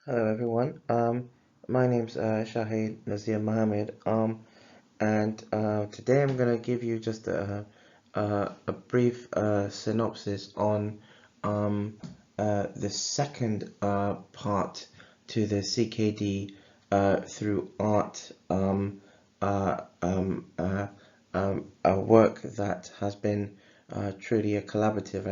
Hello everyone. My name's Shahid Nazir Mohammed. And today I'm gonna give you just a brief synopsis on the second part to the CKD through art a work that has been truly a collaborative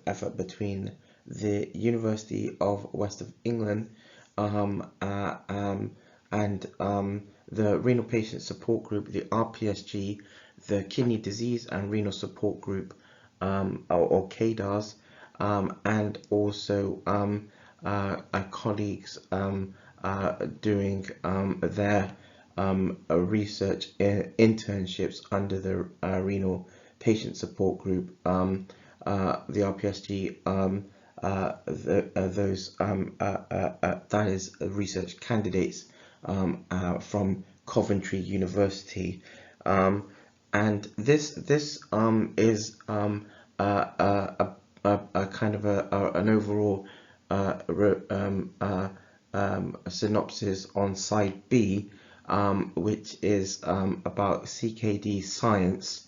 effort between the University of West of England um, uh, um, and the Renal Patient Support Group, the RPSG, the Kidney Disease and Renal Support Group, or KDARS, and also our colleagues doing their research internships under the Renal Patient Support Group, the RPSG. That is research candidates from Coventry University, and this is a kind of an overall a synopsis on side B, which is about CKD Science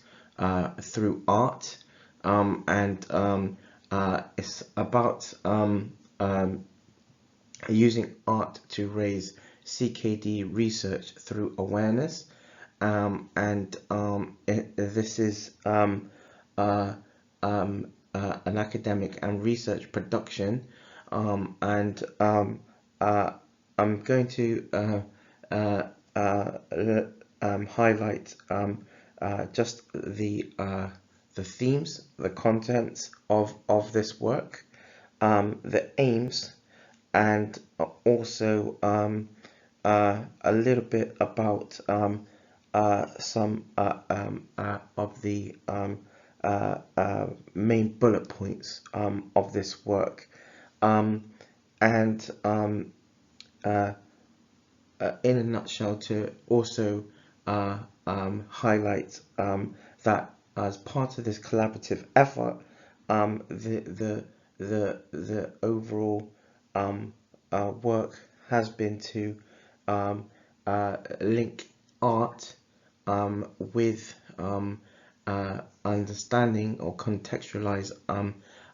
through art, and it's about using art to raise CKD research through awareness, this is an academic and research production, and I'm going to highlight just the themes, the contents of this work, the aims, and also a little bit about some of the main bullet points of this work, and in a nutshell, to also highlight that as part of this collaborative effort, the overall work has been to link art with understanding or contextualize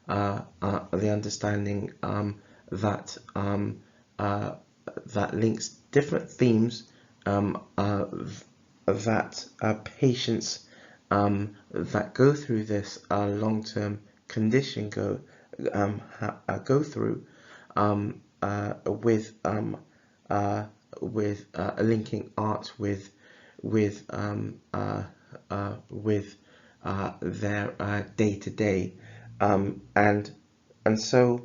the understanding that that links different themes that patients that go through this long-term condition go through, with linking art with their day-to-day, and so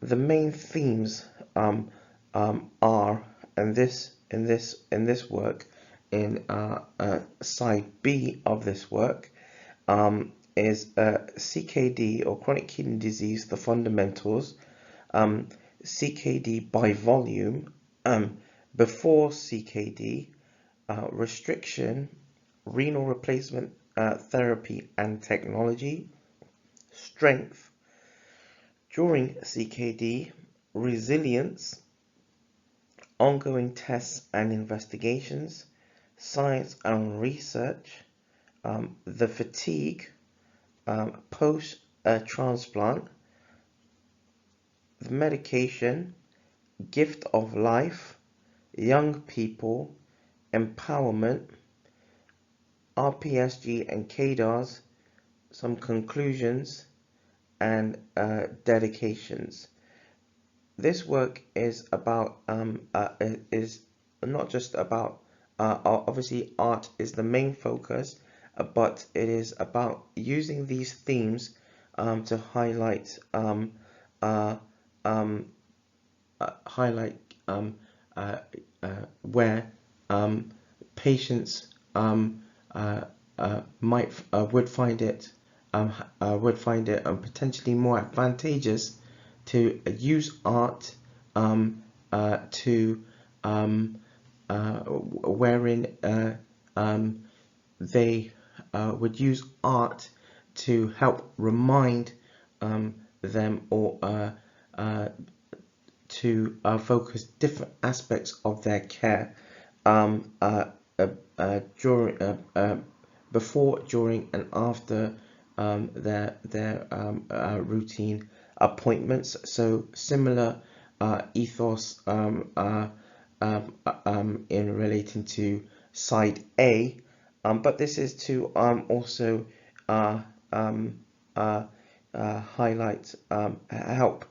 the main themes are, and in this work, in side B of this work, is CKD, or chronic kidney disease, the fundamentals, CKD by volume, before CKD, restriction, renal replacement therapy and technology, strength during CKD, resilience, ongoing tests and investigations, science and research, the fatigue, post transplant, the medication, gift of life, young people, empowerment, RPSG and KDARS, some conclusions, and dedications. This work is about is not just about obviously art is the main focus, but it is about using these themes to highlight highlight where patients might would find it potentially more advantageous to use art to wherein they would use art to help remind them, or to focus different aspects of their care during, before, during, and after their routine appointments. So similar ethos in relating to side A, but this is to also highlight, help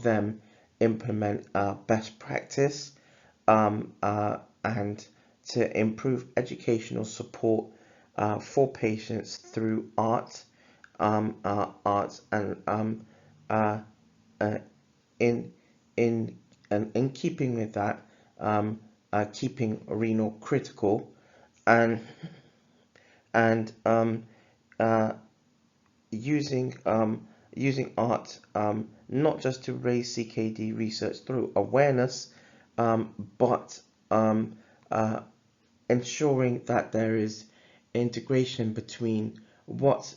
them implement best practice and to improve educational support for patients through arts and in keeping with that, keeping renal critical and using art not just to raise CKD research through awareness, but ensuring that there is integration between what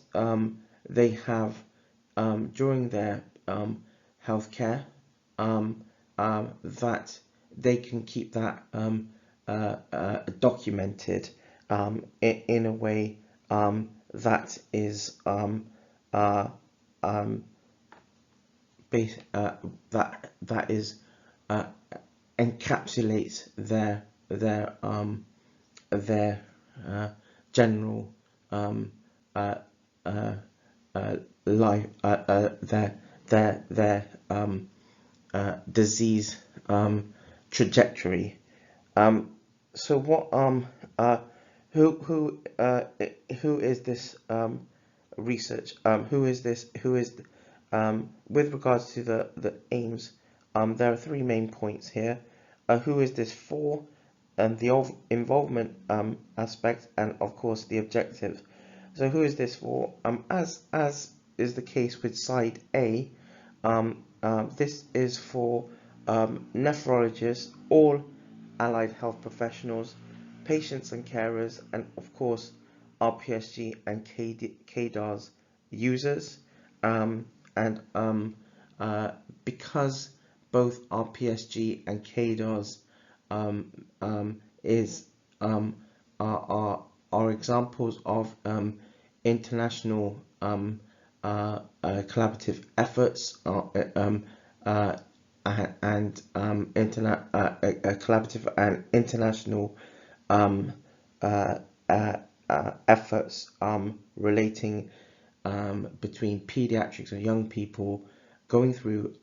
they have during their healthcare, that they can keep that documented in a way that is that is encapsulates their general life, their disease trajectory. So what who is this research? Who is with regards to the aims? There are three main points here. Who is this for? The involvement aspect, and of course the objective. So who is this for? As is the case with side A, this is for nephrologists, all allied health professionals, patients and carers, and of course RPSG and KDAS users. Because both RPSG and KDAS are examples of international collaborative efforts and collaborative and international efforts relating between pediatrics or young people going through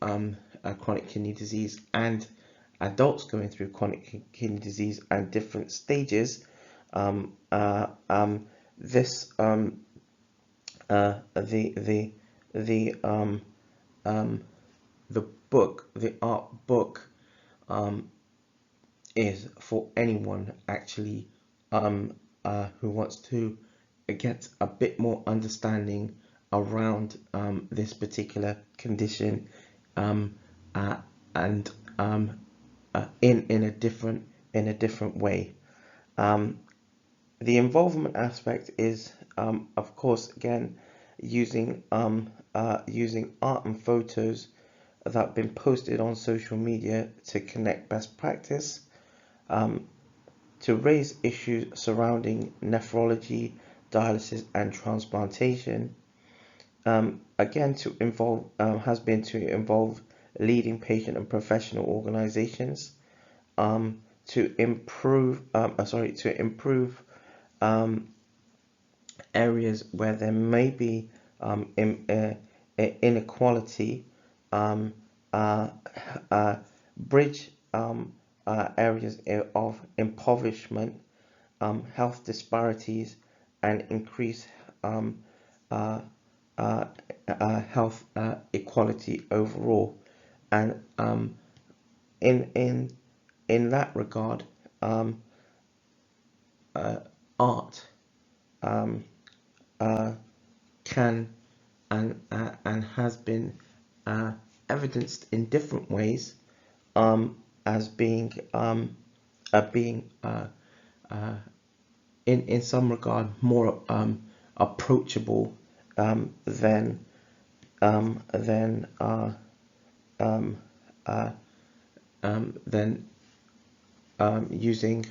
chronic kidney disease and adults going through chronic kidney disease and different stages. The book, the art book, is for anyone actually who wants to get a bit more understanding around this particular condition, and in a different way. The involvement aspect is of course again using art and photos that have been posted on social media to connect best practice, to raise issues surrounding nephrology, dialysis and transplantation. Again, to involve involve leading patient and professional organizations, to improve areas where there may be inequality, bridge areas of impoverishment, health disparities, and increase health equality overall. And in that regard, art can and has been evidenced in different ways as being in some regard more approachable than then using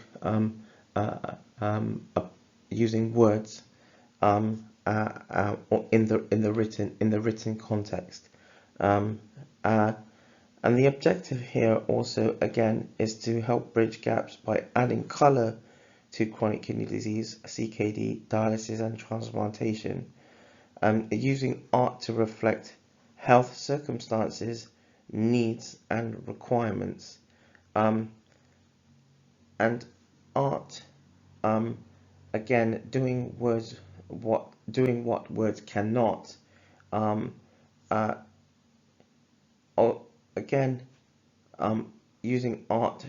using words in the written context. And the objective here also, again, is to help bridge gaps by adding color to chronic kidney disease, CKD, dialysis and transplantation, using art to reflect health circumstances, needs and requirements. And art, again, doing what words cannot. Again, using art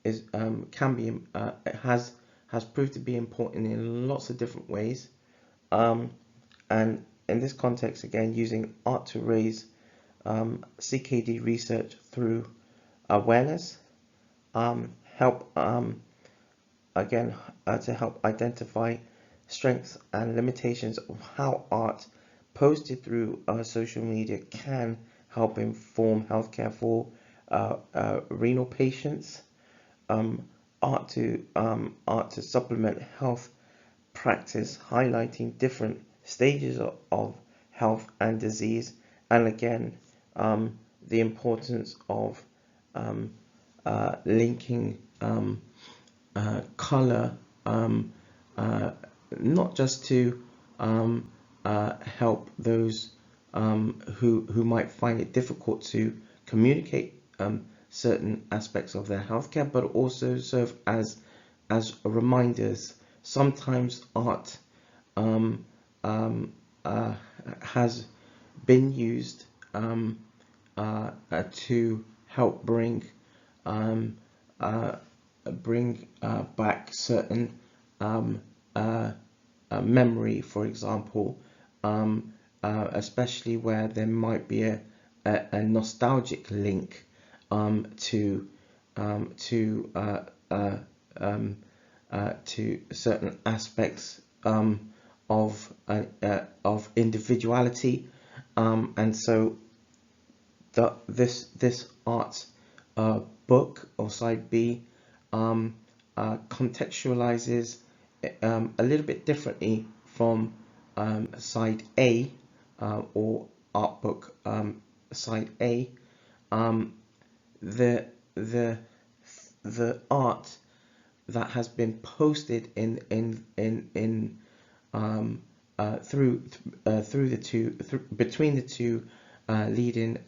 is can be has proved to be important in lots of different ways, and in this context, again, using art to raise CKD research through awareness, help again to help identify strengths and limitations of how art posted through social media can help inform healthcare for renal patients. Art to supplement health practice, highlighting different stages of health and disease, and again, the importance of linking color, not just to help those who might find it difficult to communicate certain aspects of their healthcare, but also serve as reminders. Sometimes art has been used to help bring back certain memory, for example, especially where there might be a nostalgic link to certain aspects of individuality, and so this art book, or side B, contextualizes a little bit differently from side A, or art book side A. The art that has been posted between the two leading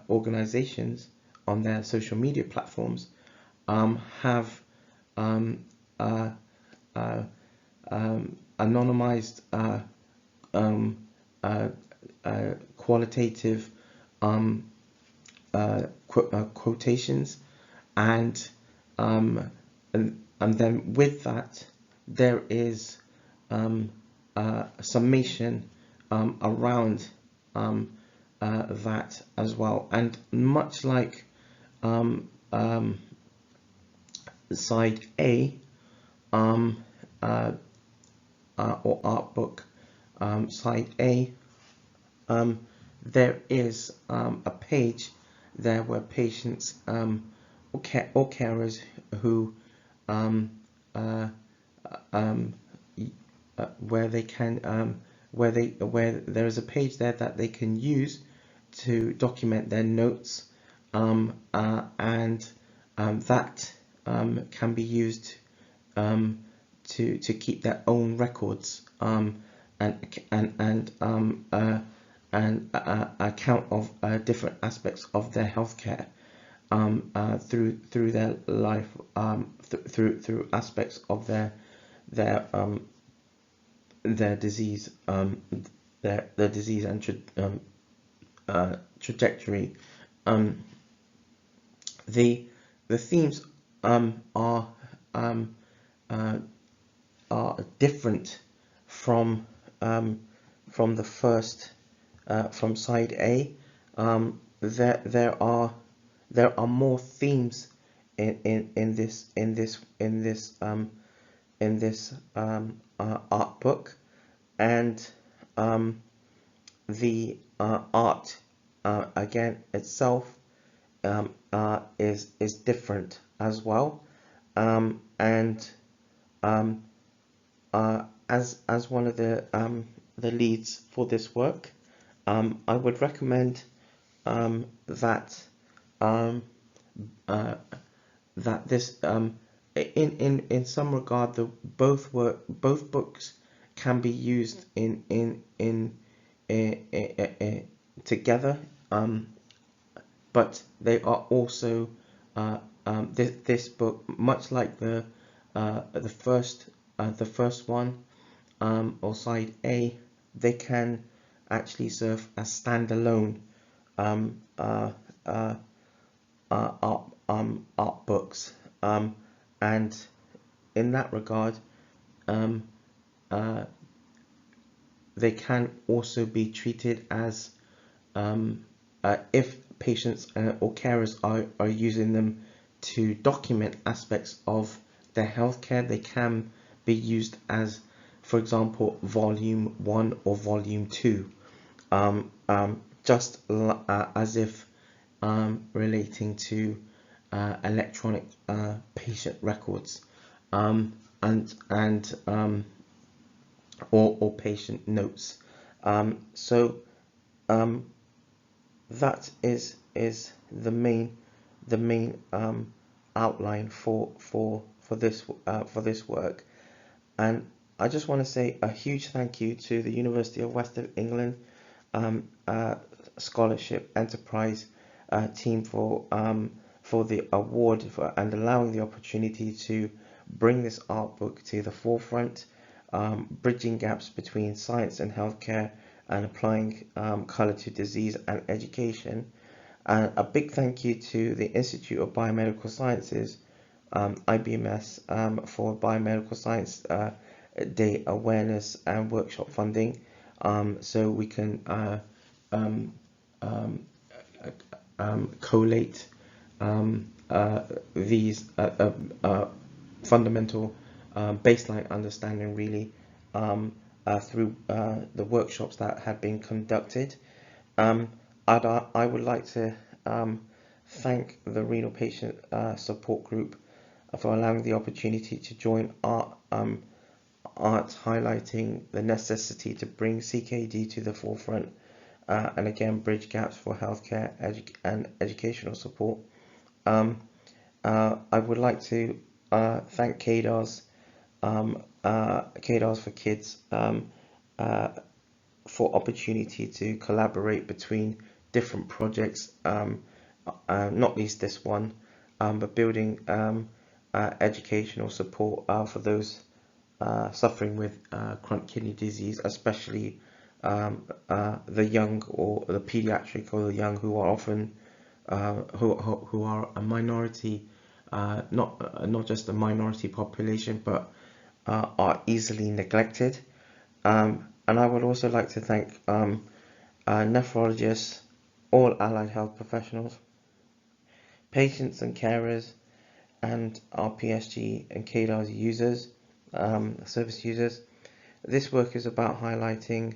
organizations on their social media platforms have anonymized qualitative quotations, and then with that there is a summation around that as well. And much like side A, or art book side A, there is a page there where patients or carers who where they can where there is a page there that they can use to document their notes, and that can be used to keep their own records, and account of different aspects of their healthcare through their life, through aspects of their disease, their disease and trajectory. The themes are different from the first, from side A. There are more themes in this art book, and the art again itself is different as well, and as one of the leads for this work, I would recommend that that this in some regard both books can be used together, but they are also this book, much like the first one, or side A, they can actually serve as standalone art books, and in that regard, they can also be treated as, if patients or carers are using them to document aspects of their healthcare, they can be used as, for example, volume 1 or volume 2, just as if relating to electronic patient records, or patient notes. So that is the main outline for this work. And I just want to say a huge thank you to the University of West of England Scholarship Enterprise team for the award and allowing the opportunity to bring this art book to the forefront, bridging gaps between science and healthcare and applying colour to disease and education. And a big thank you to the Institute of Biomedical Sciences, IBMS, for Biomedical Science Day awareness and workshop funding, so we can collate these fundamental baseline understanding, really, through the workshops that have been conducted. I would like to thank the Renal Patient Support Group for allowing the opportunity to join art highlighting the necessity to bring CKD to the forefront, and again bridge gaps for healthcare and educational support. I would like to thank CKDs for Kids for opportunity to collaborate between different projects, not least this one, but building educational support for those suffering with chronic kidney disease, especially the young or the paediatric or the young, who are often who are a minority, not just a minority population, but are easily neglected. And I would also like to thank nephrologists, all allied health professionals, patients and carers, and RPSG and CKD users, service users. This work is about highlighting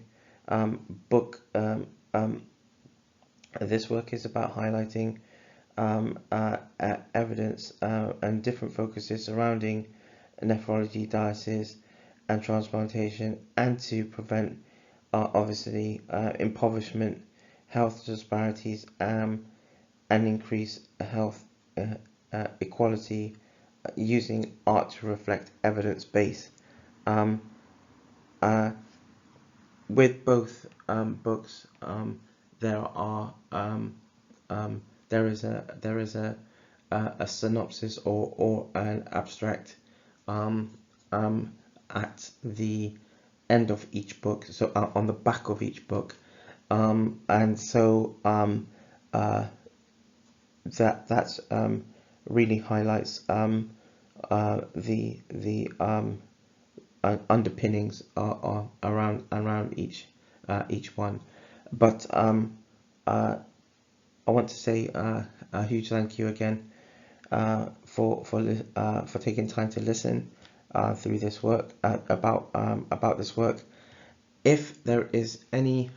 evidence and different focuses surrounding nephrology, dialysis, and transplantation, and to prevent obviously impoverishment, health disparities, and increase health equality, using art to reflect evidence base. With both books, there is a synopsis or an abstract at the end of each book, so on the back of each book, and so that's really highlights the underpinnings are around each one. But I want to say a huge thank you again for taking time to listen through this work, about this work. If there is any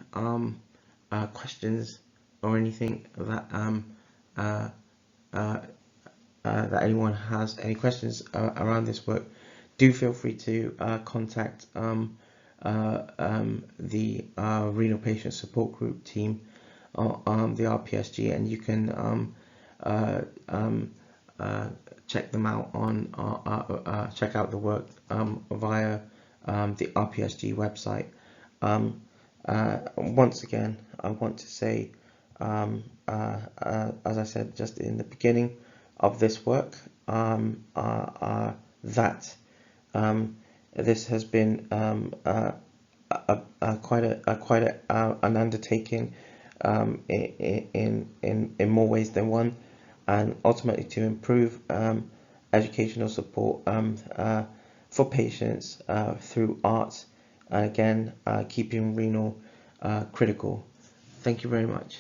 questions or anything that that anyone has any questions around this work, do feel free to contact the renal patient support group team, the RPSG, and you can check them out on check out the work via the RPSG website. Once again, I want to say, as I said just in the beginning of this work, that this has been quite an undertaking in more ways than one, and ultimately to improve educational support for patients through arts, and again keeping renal critical. Thank you very much.